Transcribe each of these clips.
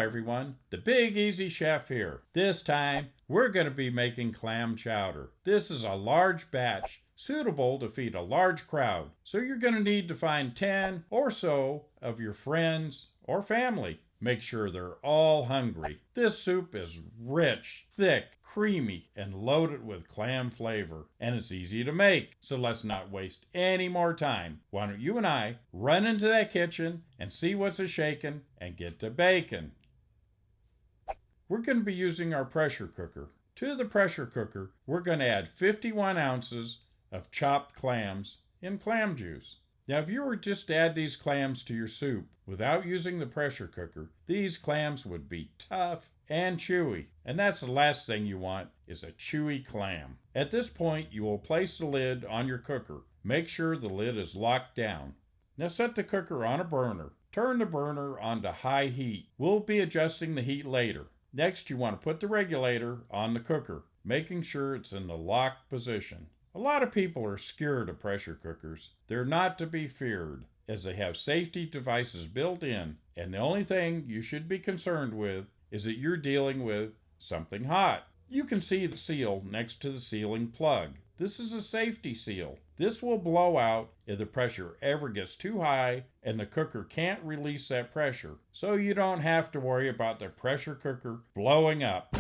everyone, the Big Easy Chef here. This time, we're going to be making clam chowder. This is a large batch, suitable to feed a large crowd. So you're going to need to find 10 or so of your friends or family. Make sure they're all hungry. This soup is rich, thick, creamy, and loaded with clam flavor. And it's easy to make, so let's not waste any more time. Why don't you and I run into that kitchen and see what's a-shaking and get to baking. We're going to be using our pressure cooker. To the pressure cooker, we're going to add 51 ounces of chopped clams in clam juice. Now, if you were just to add these clams to your soup without using the pressure cooker, these clams would be tough and chewy. And that's the last thing you want, is a chewy clam. At this point, you will place the lid on your cooker. Make sure the lid is locked down. Now set the cooker on a burner. Turn the burner onto high heat. We'll be adjusting the heat later. Next, you want to put the regulator on the cooker, making sure it's in the locked position. A lot of people are scared of pressure cookers. They're not to be feared, as they have safety devices built in, and the only thing you should be concerned with is that you're dealing with something hot. You can see the seal next to the sealing plug. This is a safety seal. This will blow out if the pressure ever gets too high and the cooker can't release that pressure, so you don't have to worry about the pressure cooker blowing up.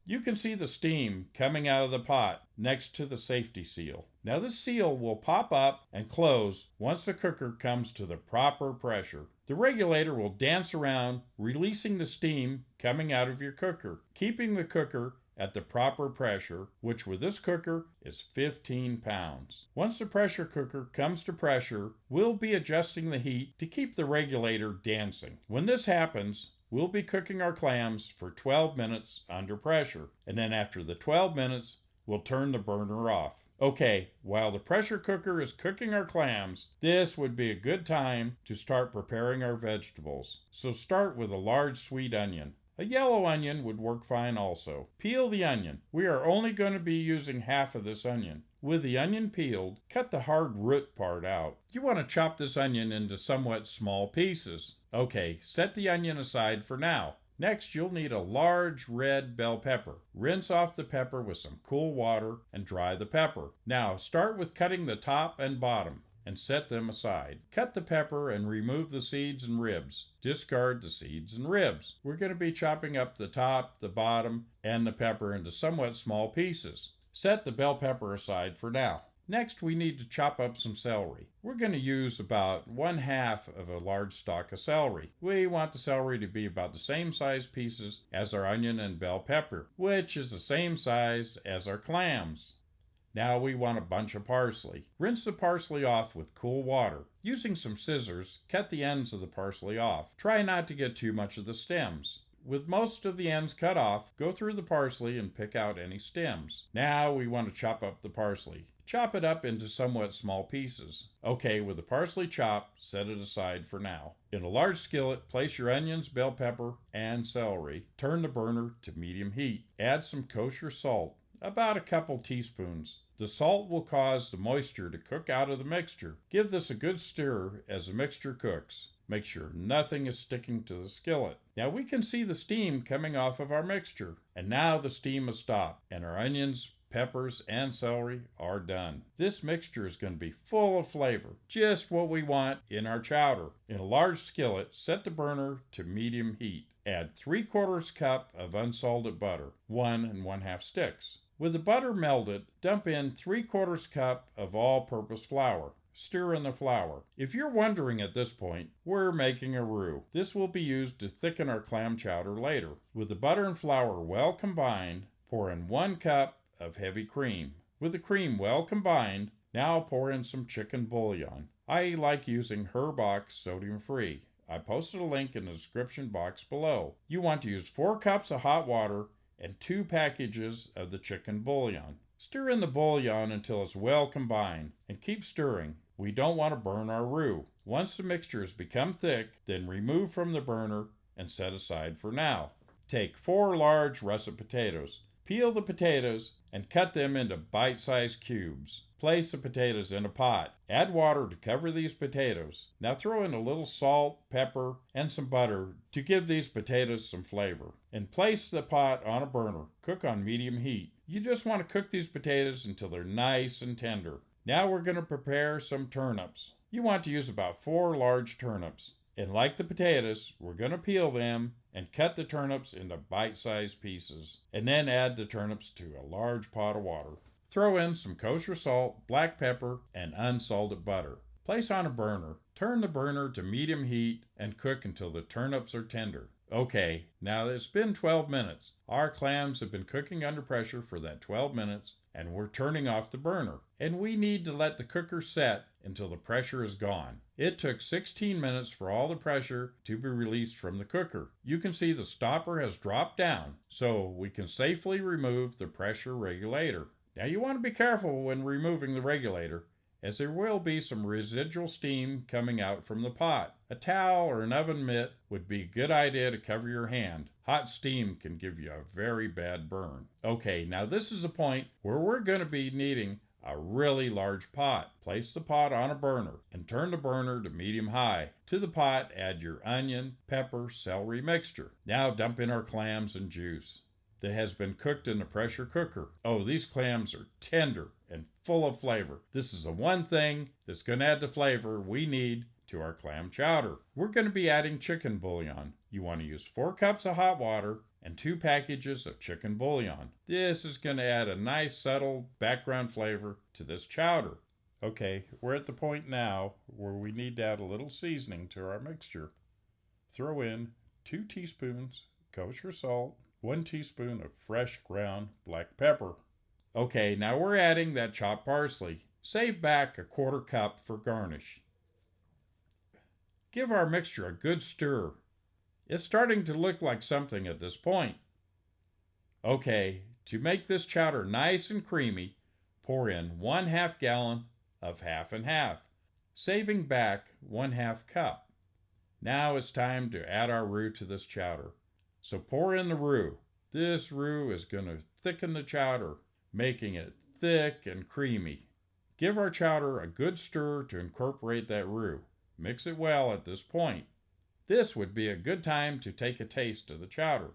You can see the steam coming out of the pot next to the safety seal. Now this seal will pop up and close once the cooker comes to the proper pressure. The regulator will dance around, releasing the steam coming out of your cooker, keeping the cooker at the proper pressure, which with this cooker is 15 pounds. Once the pressure cooker comes to pressure, we'll be adjusting the heat to keep the regulator dancing. When this happens, we'll be cooking our clams for 12 minutes under pressure, and then after the 12 minutes, we'll turn the burner off. Okay, while the pressure cooker is cooking our clams, this would be a good time to start preparing our vegetables. So start with a large sweet onion. A yellow onion would work fine also. Peel the onion. We are only going to be using half of this onion. With the onion peeled, cut the hard root part out. You want to chop this onion into somewhat small pieces. Okay, set the onion aside for now. Next, you'll need a large red bell pepper. Rinse off the pepper with some cool water and dry the pepper. Now, start with cutting the top and bottom and set them aside. Cut the pepper and remove the seeds and ribs. Discard the seeds and ribs. We're going to be chopping up the top, the bottom, and the pepper into somewhat small pieces. Set the bell pepper aside for now. Next, we need to chop up some celery. We're going to use about 1/2 of a large stalk of celery. We want the celery to be about the same size pieces as our onion and bell pepper, which is the same size as our clams. Now we want a bunch of parsley. Rinse the parsley off with cool water. Using some scissors, cut the ends of the parsley off. Try not to get too much of the stems. With most of the ends cut off, go through the parsley and pick out any stems. Now we want to chop up the parsley. Chop it up into somewhat small pieces. Okay, with the parsley chopped, set it aside for now. In a large skillet, place your onions, bell pepper, and celery. Turn the burner to medium heat. Add some kosher salt, about a couple teaspoons. The salt will cause the moisture to cook out of the mixture. Give this a good stir as the mixture cooks. Make sure nothing is sticking to the skillet. Now we can see the steam coming off of our mixture. And now the steam has stopped, and our onions, peppers, and celery are done. This mixture is going to be full of flavor, just what we want in our chowder. In a large skillet, set the burner to medium heat. Add 3/4 cup of unsalted butter, 1 1/2 sticks. With the butter melted, dump in 3/4 cup of all-purpose flour. Stir in the flour. If you're wondering at this point, we're making a roux. This will be used to thicken our clam chowder later. With the butter and flour well combined, pour in 1 cup of heavy cream. With the cream well combined, now pour in some chicken bouillon. I like using Herbox sodium-free. I posted a link in the description box below. You want to use 4 cups of hot water and 2 packages of the chicken bouillon. Stir in the bouillon until it's well combined, and keep stirring. We don't want to burn our roux. Once the mixture has become thick, then remove from the burner and set aside for now. Take 4 large russet potatoes. Peel the potatoes and cut them into bite-sized cubes. Place the potatoes in a pot. Add water to cover these potatoes. Now throw in a little salt, pepper, and some butter to give these potatoes some flavor. And place the pot on a burner. Cook on medium heat. You just want to cook these potatoes until they're nice and tender. Now we're going to prepare some turnips. You want to use about 4 large turnips. And like the potatoes, we're going to peel them and cut the turnips into bite-sized pieces. And then add the turnips to a large pot of water. Throw in some kosher salt, black pepper, and unsalted butter. Place on a burner. Turn the burner to medium heat and cook until the turnips are tender. Okay, now it's been 12 minutes. Our clams have been cooking under pressure for that 12 minutes, and we're turning off the burner. And we need to let the cooker set until the pressure is gone. It took 16 minutes for all the pressure to be released from the cooker. You can see the stopper has dropped down, so we can safely remove the pressure regulator. Now you want to be careful when removing the regulator, as there will be some residual steam coming out from the pot. A towel or an oven mitt would be a good idea to cover your hand. Hot steam can give you a very bad burn. Okay, now this is the point where we're going to be needing a really large pot. Place the pot on a burner and turn the burner to medium-high. To the pot, add your onion, pepper, celery mixture. Now dump in our clams and juice that has been cooked in a pressure cooker. Oh, these clams are tender and full of flavor. This is the one thing that's going to add the flavor we need to our clam chowder. We're going to be adding chicken bouillon. You want to use 4 cups of hot water and 2 packages of chicken bouillon. This is going to add a nice subtle background flavor to this chowder. Okay, we're at the point now where we need to add a little seasoning to our mixture. Throw in 2 teaspoons kosher salt, 1 teaspoon of fresh ground black pepper. Okay, now we're adding that chopped parsley. Save back a 1/4 cup for garnish. Give our mixture a good stir. It's starting to look like something at this point. Okay, to make this chowder nice and creamy, pour in 1/2 gallon of half and half, saving back 1/2 cup. Now it's time to add our roux to this chowder. So pour in the roux. This roux is going to thicken the chowder, making it thick and creamy. Give our chowder a good stir to incorporate that roux. Mix it well at this point. This would be a good time to take a taste of the chowder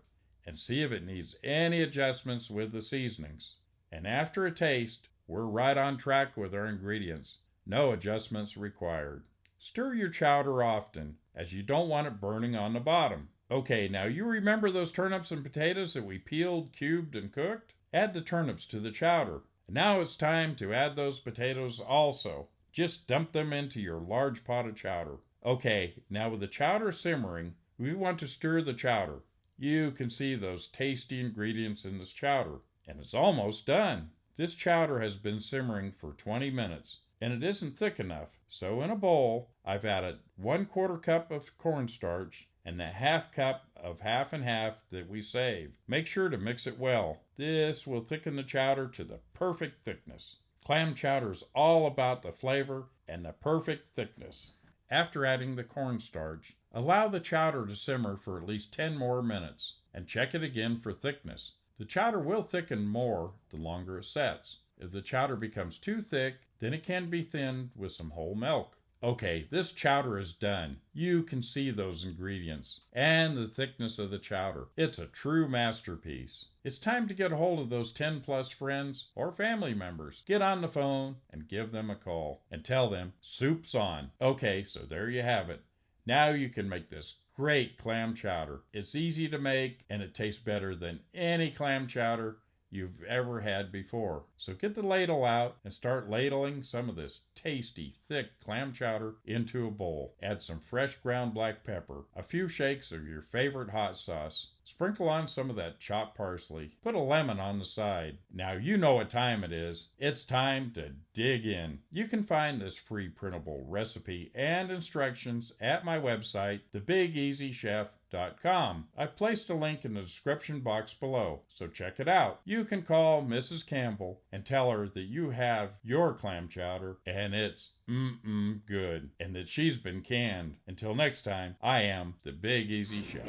and see if it needs any adjustments with the seasonings. And after a taste, we're right on track with our ingredients. No adjustments required. Stir your chowder often, as you don't want it burning on the bottom. Okay, now you remember those turnips and potatoes that we peeled, cubed, and cooked? Add the turnips to the chowder. Now it's time to add those potatoes also. Just dump them into your large pot of chowder. Okay, now with the chowder simmering, we want to stir the chowder. You can see those tasty ingredients in this chowder, and it's almost done. This chowder has been simmering for 20 minutes, and it isn't thick enough. So in a bowl, I've added 1/4 cup of cornstarch and a 1/2 cup of half and half that we saved. Make sure to mix it well. This will thicken the chowder to the perfect thickness. Clam chowder is all about the flavor and the perfect thickness. After adding the cornstarch, allow the chowder to simmer for at least 10 more minutes and check it again for thickness. The chowder will thicken more the longer it sets. If the chowder becomes too thick, then it can be thinned with some whole milk. Okay, this chowder is done. You can see those ingredients and the thickness of the chowder. It's a true masterpiece. It's time to get a hold of those 10+ friends or family members. Get on the phone and give them a call and tell them soup's on. Okay, so there you have it. Now you can make this great clam chowder. It's easy to make and it tastes better than any clam chowder you've ever had before. So get the ladle out and start ladling some of this tasty, thick clam chowder into a bowl. Add some fresh ground black pepper, a few shakes of your favorite hot sauce. Sprinkle on some of that chopped parsley. Put a lemon on the side. Now you know what time it is. It's time to dig in. You can find this free printable recipe and instructions at my website, thebigeasychef.com. I've placed a link in the description box below, so check it out. You can call Mrs. Campbell and tell her that you have your clam chowder and it's good, and that she's been canned. Until next time, I am the Big Easy Chef.